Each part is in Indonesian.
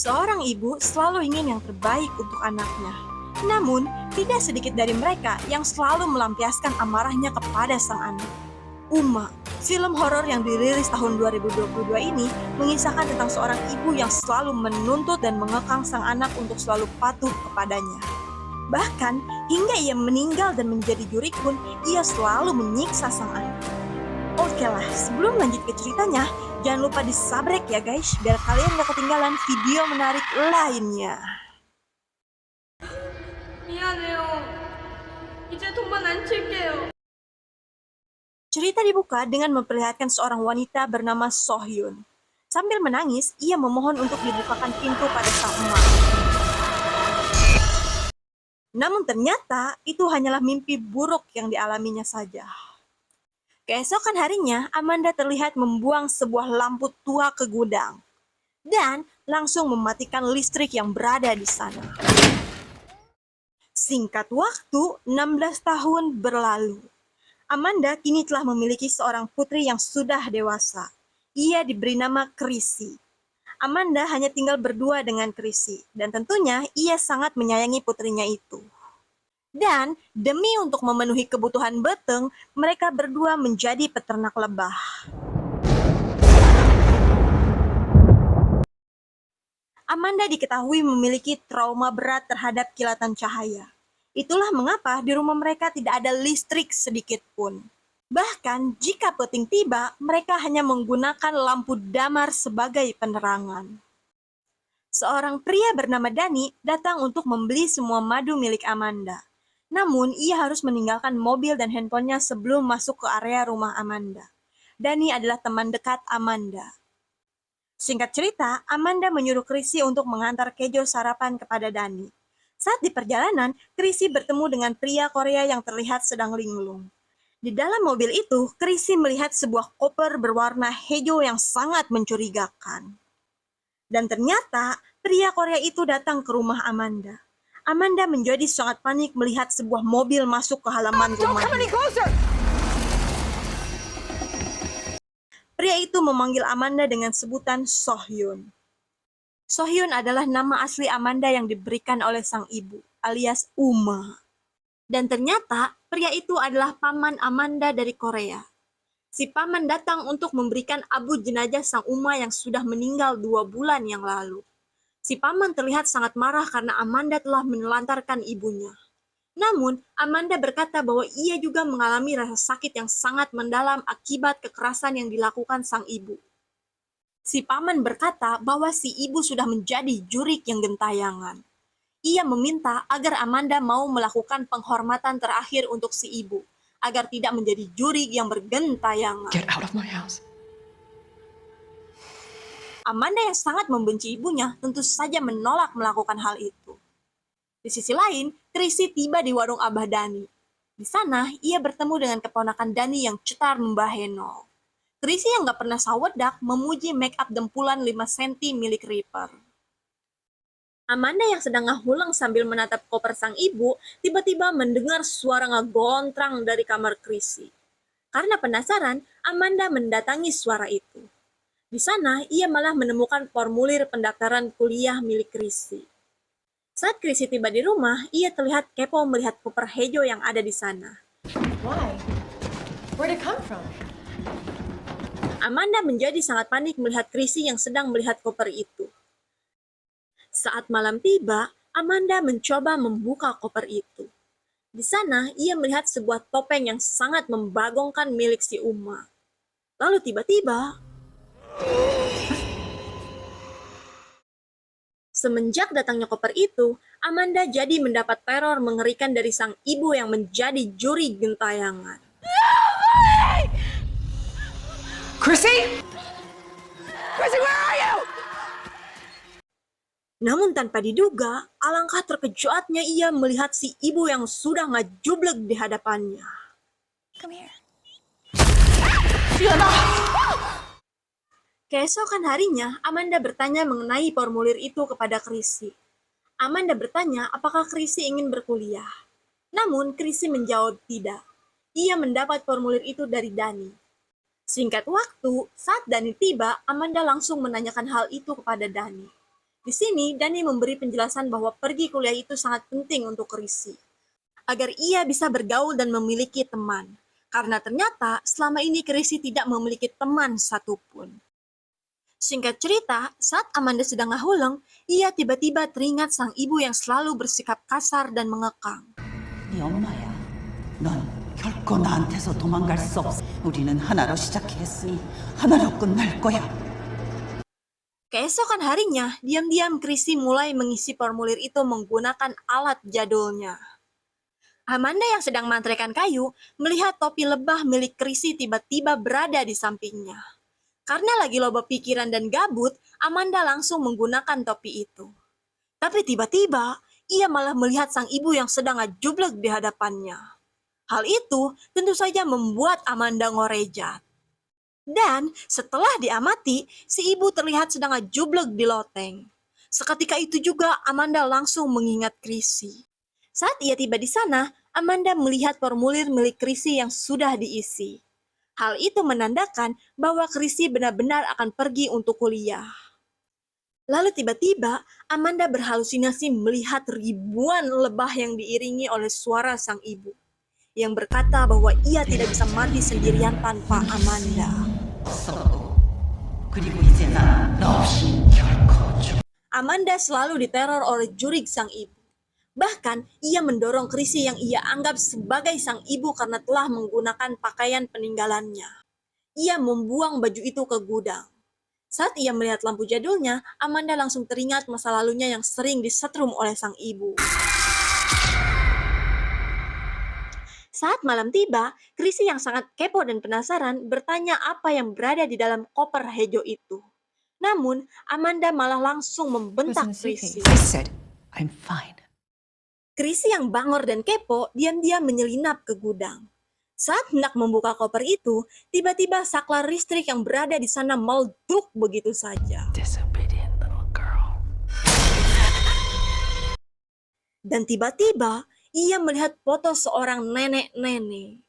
Seorang ibu selalu ingin yang terbaik untuk anaknya. Namun, tidak sedikit dari mereka yang selalu melampiaskan amarahnya kepada sang anak. Uma, film horor yang dirilis tahun 2022 ini mengisahkan tentang seorang ibu yang selalu menuntut dan mengekang sang anak untuk selalu patuh kepadanya. Bahkan, hingga ia meninggal dan menjadi juri pun, ia selalu menyiksa sang anak. Oke lah, sebelum lanjut ke ceritanya, jangan lupa disabrek ya guys, biar kalian gak ketinggalan video menarik lainnya. 미안해요. 이제 돈만 안 칠게요. Cerita dibuka dengan memperlihatkan seorang wanita bernama Sohyun. Sambil menangis, ia memohon untuk dibukakan pintu pada sang emak. Namun ternyata itu hanyalah mimpi buruk yang dialaminya saja. Keesokan harinya, Amanda terlihat membuang sebuah lampu tua ke gudang dan langsung mematikan listrik yang berada di sana. Singkat waktu, 16 tahun berlalu. Amanda kini telah memiliki seorang putri yang sudah dewasa. Ia diberi nama Chrissy. Amanda hanya tinggal berdua dengan Chrissy, dan tentunya ia sangat menyayangi putrinya itu. Dan demi untuk memenuhi kebutuhan Beteng, mereka berdua menjadi peternak lebah. Amanda diketahui memiliki trauma berat terhadap kilatan cahaya. Itulah mengapa di rumah mereka tidak ada listrik sedikit pun. Bahkan jika peting tiba, mereka hanya menggunakan lampu damar sebagai penerangan. Seorang pria bernama Dani datang untuk membeli semua madu milik Amanda. Namun, ia harus meninggalkan mobil dan handphonenya sebelum masuk ke area rumah Amanda. Dani adalah teman dekat Amanda. Singkat cerita, Amanda menyuruh Chrissy untuk mengantar kejo sarapan kepada Dani. Saat di perjalanan, Chrissy bertemu dengan pria Korea yang terlihat sedang linglung. Di dalam mobil itu, Chrissy melihat sebuah koper berwarna hijau yang sangat mencurigakan. Dan ternyata, pria Korea itu datang ke rumah Amanda. Amanda menjadi sangat panik melihat sebuah mobil masuk ke halaman rumahnya. Pria itu memanggil Amanda dengan sebutan Sohyun. Sohyun adalah nama asli Amanda yang diberikan oleh sang ibu, alias Uma. Dan ternyata, pria itu adalah paman Amanda dari Korea. Si paman datang untuk memberikan abu jenazah sang Uma yang sudah meninggal 2 bulan yang lalu. Si paman terlihat sangat marah karena Amanda telah menelantarkan ibunya. Namun, Amanda berkata bahwa ia juga mengalami rasa sakit yang sangat mendalam akibat kekerasan yang dilakukan sang ibu. Si paman berkata bahwa si ibu sudah menjadi jurik yang gentayangan. Ia meminta agar Amanda mau melakukan penghormatan terakhir untuk si ibu, agar tidak menjadi jurik yang bergentayangan. Get out of my house. Amanda yang sangat membenci ibunya tentu saja menolak melakukan hal itu. Di sisi lain, Chrissy tiba di warung Abah Dani. Di sana, ia bertemu dengan keponakan Dani yang cetar membah Henol. Chrissy yang gak pernah sawedak memuji make up dempulan 5 cm milik Reaper. Amanda yang sedang ngahulang sambil menatap koper sang ibu, tiba-tiba mendengar suara ngegontrang dari kamar Chrissy. Karena penasaran, Amanda mendatangi suara itu. Di sana, ia malah menemukan formulir pendaftaran kuliah milik Chrissy. Saat Chrissy tiba di rumah, ia terlihat kepo melihat koper hijau yang ada di sana. Why? Where'd it come from? Amanda menjadi sangat panik melihat Chrissy yang sedang melihat koper itu. Saat malam tiba, Amanda mencoba membuka koper itu. Di sana, ia melihat sebuah topeng yang sangat membagongkan milik si Uma. Lalu tiba-tiba, semenjak datangnya koper itu, Amanda jadi mendapat teror mengerikan dari sang ibu yang menjadi juri gentayangan. Chrissy? Chrissy, where are you? Namun tanpa diduga, alangkah terkejutnya ia melihat si ibu yang sudah ngajublek di hadapannya. Come here. Keesokan harinya, Amanda bertanya mengenai formulir itu kepada Chrissy. Amanda bertanya apakah Chrissy ingin berkuliah. Namun, Chrissy menjawab tidak. Ia mendapat formulir itu dari Dani. Singkat waktu, saat Dani tiba, Amanda langsung menanyakan hal itu kepada Dani. Di sini, Dani memberi penjelasan bahwa pergi kuliah itu sangat penting untuk Chrissy, agar ia bisa bergaul dan memiliki teman. Karena ternyata selama ini Chrissy tidak memiliki teman satupun. Singkat cerita, saat Amanda sedang ngahuleng, ia tiba-tiba teringat sang ibu yang selalu bersikap kasar dan mengekang. 네 엄마야. 넌 결코 나한테서 도망갈 수 없어. 우리는 하나로 시작했으니 하나로 끝날 거야. Keesokan harinya, diam-diam Chrissy mulai mengisi formulir itu menggunakan alat jadulnya. Amanda yang sedang mantrekan kayu melihat topi lebah milik Chrissy tiba-tiba berada di sampingnya. Karena lagi loba pikiran dan gabut, Amanda langsung menggunakan topi itu. Tapi tiba-tiba, ia malah melihat sang ibu yang sedang ngajublek di hadapannya. Hal itu tentu saja membuat Amanda ngorejat. Dan setelah diamati, si ibu terlihat sedang ngajublek di loteng. Seketika itu juga Amanda langsung mengingat Chrissy. Saat ia tiba di sana, Amanda melihat formulir milik Chrissy yang sudah diisi. Hal itu menandakan bahwa Chrissy benar-benar akan pergi untuk kuliah. Lalu tiba-tiba, Amanda berhalusinasi melihat ribuan lebah yang diiringi oleh suara sang ibu, yang berkata bahwa ia tidak bisa mati sendirian tanpa Amanda. 그리고 이제 난 너 없이 결코 죽. Amanda selalu diteror oleh jurig sang ibu. Bahkan, ia mendorong Chrissy yang ia anggap sebagai sang ibu karena telah menggunakan pakaian peninggalannya. Ia membuang baju itu ke gudang. Saat ia melihat lampu jadulnya, Amanda langsung teringat masa lalunya yang sering disetrum oleh sang ibu. Saat malam tiba, Chrissy yang sangat kepo dan penasaran bertanya apa yang berada di dalam koper hijau itu. Namun, Amanda malah langsung membentak Chrissy. I said, I'm fine. Chrissy yang bangor dan kepo diam-diam menyelinap ke gudang. Saat hendak membuka koper itu, tiba-tiba saklar listrik yang berada di sana meledak begitu saja. Disobedient little girl. Dan tiba-tiba, ia melihat foto seorang nenek-nenek.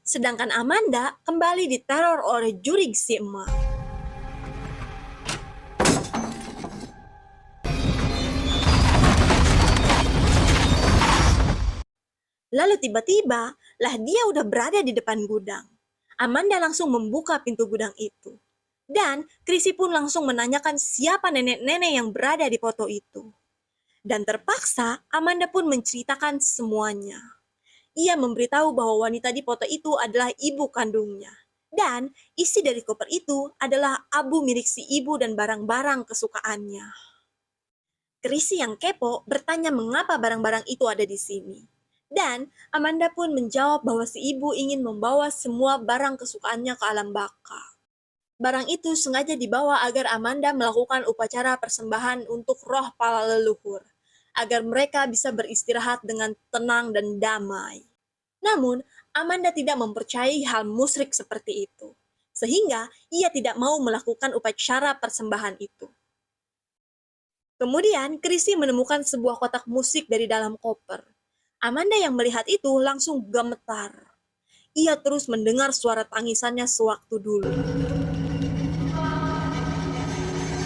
Sedangkan Amanda kembali diteror oleh jurig si emak. Lalu tiba-tiba, lah dia udah berada di depan gudang. Amanda langsung membuka pintu gudang itu. Dan Chrissy pun langsung menanyakan siapa nenek-nenek yang berada di foto itu. Dan terpaksa, Amanda pun menceritakan semuanya. Ia memberitahu bahwa wanita di foto itu adalah ibu kandungnya. Dan isi dari koper itu adalah abu milik si ibu dan barang-barang kesukaannya. Chrissy yang kepo bertanya mengapa barang-barang itu ada di sini. Dan Amanda pun menjawab bahwa si ibu ingin membawa semua barang kesukaannya ke alam baka. Barang itu sengaja dibawa agar Amanda melakukan upacara persembahan untuk roh para leluhur, agar mereka bisa beristirahat dengan tenang dan damai. Namun, Amanda tidak mempercayai hal musyrik seperti itu, sehingga ia tidak mau melakukan upacara persembahan itu. Kemudian, Chrissy menemukan sebuah kotak musik dari dalam koper. Amanda yang melihat itu langsung gemetar. Ia terus mendengar suara tangisannya sewaktu dulu.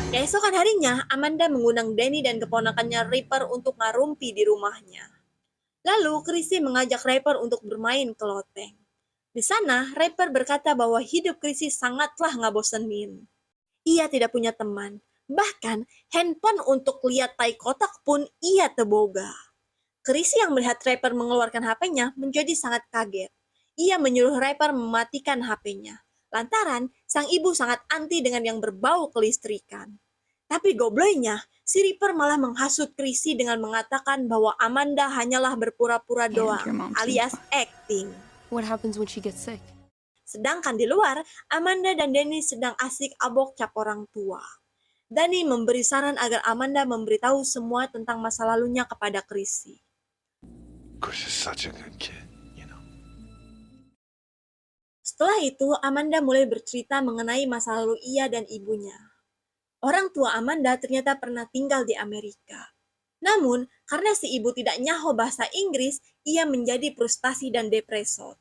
Keesokan harinya, Amanda mengundang Danny dan keponakannya Ripper untuk ngarumpi di rumahnya. Lalu, Chrissy mengajak Ripper untuk bermain ke loteng. Di sana, Ripper berkata bahwa hidup Chrissy sangatlah ngabosenin. Ia tidak punya teman. Bahkan, handphone untuk lihat tai kotak pun ia teboga. Chrissy yang melihat Ripper mengeluarkan HP-nya menjadi sangat kaget. Ia menyuruh Ripper mematikan HP-nya. Lantaran, sang ibu sangat anti dengan yang berbau kelistrikan. Tapi gobloynya, si Ripper malah menghasut Chrissy dengan mengatakan bahwa Amanda hanyalah berpura-pura doang, alias acting. What happens when she gets sick? Sedangkan di luar, Amanda dan Danny sedang asik abok cap orang tua. Danny memberi saran agar Amanda memberitahu semua tentang masa lalunya kepada Chrissy. Chris is such a good kid, you know. Setelah itu, Amanda mulai bercerita mengenai masa lalu ia dan ibunya. Orang tua Amanda ternyata pernah tinggal di Amerika. Namun, karena si ibu tidak nyaho bahasa Inggris, ia menjadi frustasi dan depresor.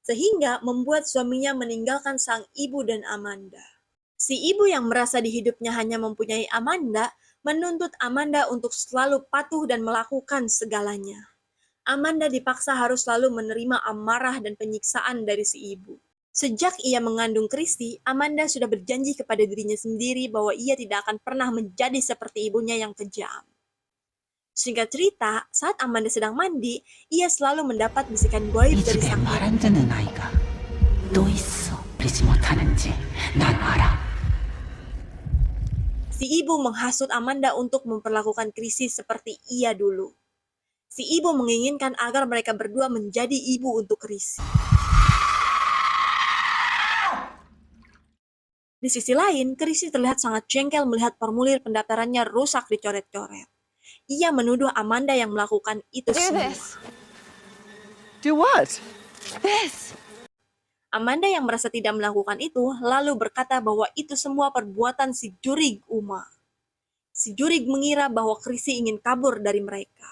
Sehingga membuat suaminya meninggalkan sang ibu dan Amanda. Si ibu yang merasa di hidupnya hanya mempunyai Amanda, menuntut Amanda untuk selalu patuh dan melakukan segalanya. Amanda dipaksa harus selalu menerima amarah dan penyiksaan dari si ibu. Sejak ia mengandung Chrissy, Amanda sudah berjanji kepada dirinya sendiri bahwa ia tidak akan pernah menjadi seperti ibunya yang kejam. Singkat cerita, saat Amanda sedang mandi, ia selalu mendapat bisikan goib 이 dari 집에 sang 말 ibu. 안 듣는 아이가 또 있어. 그러지 못하는지 난 알아. Si ibu menghasut Amanda untuk memperlakukan Chrissy seperti ia dulu. Si ibu menginginkan agar mereka berdua menjadi ibu untuk Chrissy. Di sisi lain, Chrissy terlihat sangat jengkel melihat formulir pendaftarannya rusak dicoret-coret. Ia menuduh Amanda yang melakukan itu semua. Do what? This! Amanda yang merasa tidak melakukan itu, lalu berkata bahwa itu semua perbuatan si Jurig Uma. Si Jurig mengira bahwa Chrissy ingin kabur dari mereka.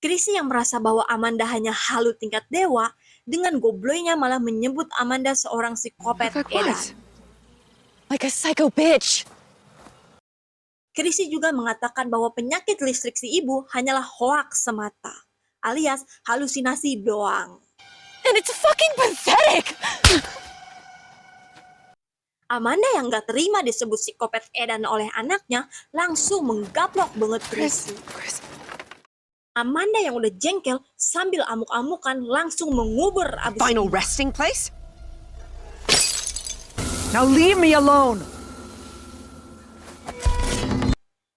Chrissy yang merasa bahwa Amanda hanya halu tingkat dewa, dengan gobloynya malah menyebut Amanda seorang psikopat Like edan. what? Like a psycho bitch! Chrissy juga mengatakan bahwa penyakit listrik si ibu hanyalah hoaks semata, alias halusinasi doang. And it's fucking pathetic! Amanda yang gak terima disebut psikopat edan oleh anaknya langsung menggaplok banget Chrissy. Chris. Amanda yang udah jengkel sambil amuk-amukan langsung mengubur abis Final resting place? Now leave me alone!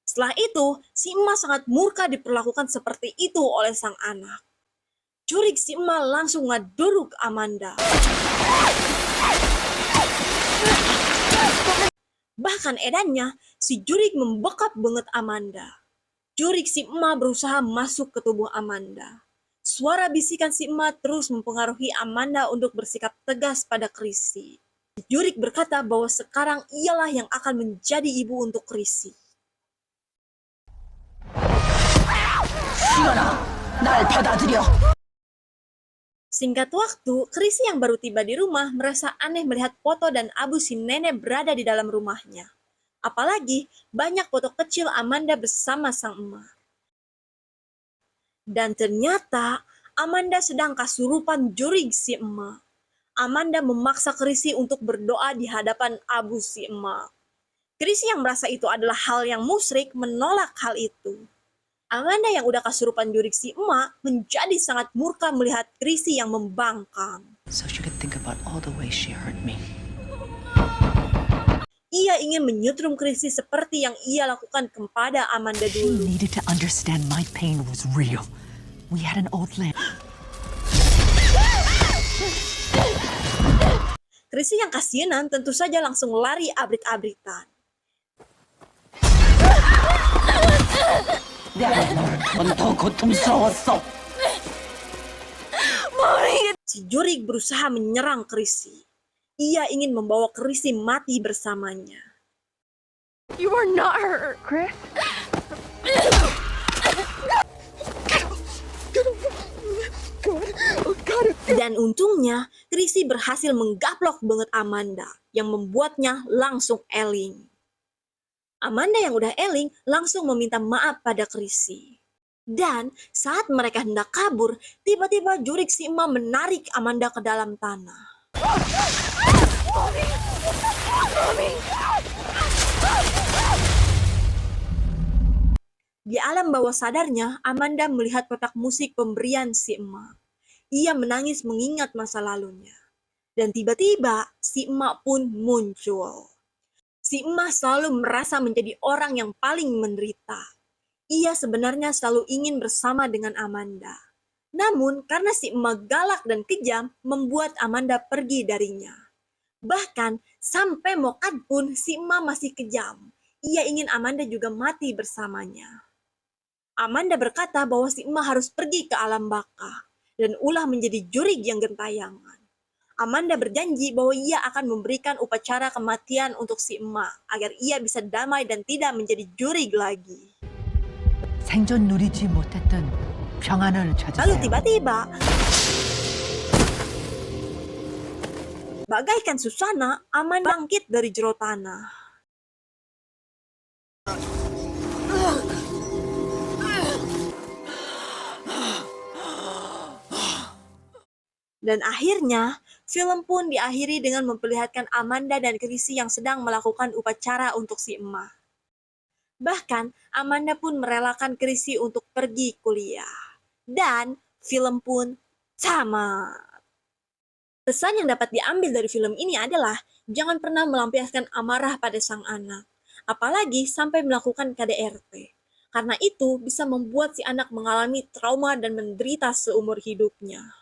Setelah itu, si emak sangat murka diperlakukan seperti itu oleh sang anak. Jurig si emak langsung ngaduruk Amanda. Bahkan edannya, si Jurig membekap banget Amanda. Jurig si emak berusaha masuk ke tubuh Amanda. Suara bisikan si emak terus mempengaruhi Amanda untuk bersikap tegas pada Chrissy. Jurig berkata bahwa sekarang ialah yang akan menjadi ibu untuk Chrissy. 시연아, 날 받아들여. Singkat waktu, Chrissy yang baru tiba di rumah merasa aneh melihat foto dan abu si nenek berada di dalam rumahnya. Apalagi banyak foto kecil Amanda bersama sang emak. Dan ternyata Amanda sedang kasurupan Jurig si emak. Amanda memaksa Chrissy untuk berdoa di hadapan abu si emak. Chrissy yang merasa itu adalah hal yang musyrik menolak hal itu. Amanda yang udah kasurupan Jurig si emak menjadi sangat murka melihat Chrissy yang membangkang. So she could think about all the ways she hurt me. Ia ingin menyetrum Chrissy seperti yang ia lakukan kepada Amanda You dulu. needed to understand my pain was real. We had an old land. Chrissy yang kasianan tentu saja langsung lari abrit-abritan. 내가 넌 더 고통스러웠어. Si Jurig berusaha menyerang Chrissy. Ia ingin membawa Chrissy mati bersamanya. You are not her, Chris. Dan untungnya, Chrissy berhasil menggaplok banget Amanda, yang membuatnya langsung eling. Amanda yang udah eling langsung meminta maaf pada Chrissy. Dan saat mereka hendak kabur, tiba-tiba Jurig si emak menarik Amanda ke dalam tanah. Di alam bawah sadarnya, Amanda melihat kotak musik pemberian si emak. Ia menangis mengingat masa lalunya. Dan tiba-tiba si emak pun muncul. Si emak selalu merasa menjadi orang yang paling menderita. Ia sebenarnya selalu ingin bersama dengan Amanda. Namun karena si emak galak dan kejam membuat Amanda pergi darinya. Bahkan sampai Mokad pun si emak masih kejam. Ia ingin Amanda juga mati bersamanya. Amanda berkata bahwa si emak harus pergi ke alam baka dan ulah menjadi Jurig yang gentayangan. Amanda berjanji bahwa ia akan memberikan upacara kematian untuk si emak agar ia bisa damai dan tidak menjadi Jurig lagi. 생전 누리지 못했던 평안을 Lalu 찾으세요. tiba-tiba Bagaikan Susana, Amanda bangkit dari jero tanah. Dan akhirnya, film pun diakhiri dengan memperlihatkan Amanda dan Chrissy yang sedang melakukan upacara untuk si emak. Bahkan, Amanda pun merelakan Chrissy untuk pergi kuliah. Dan film pun tamat. Pesan yang dapat diambil dari film ini adalah jangan pernah melampiaskan amarah pada sang anak, apalagi sampai melakukan KDRT. Karena itu bisa membuat si anak mengalami trauma dan menderita seumur hidupnya.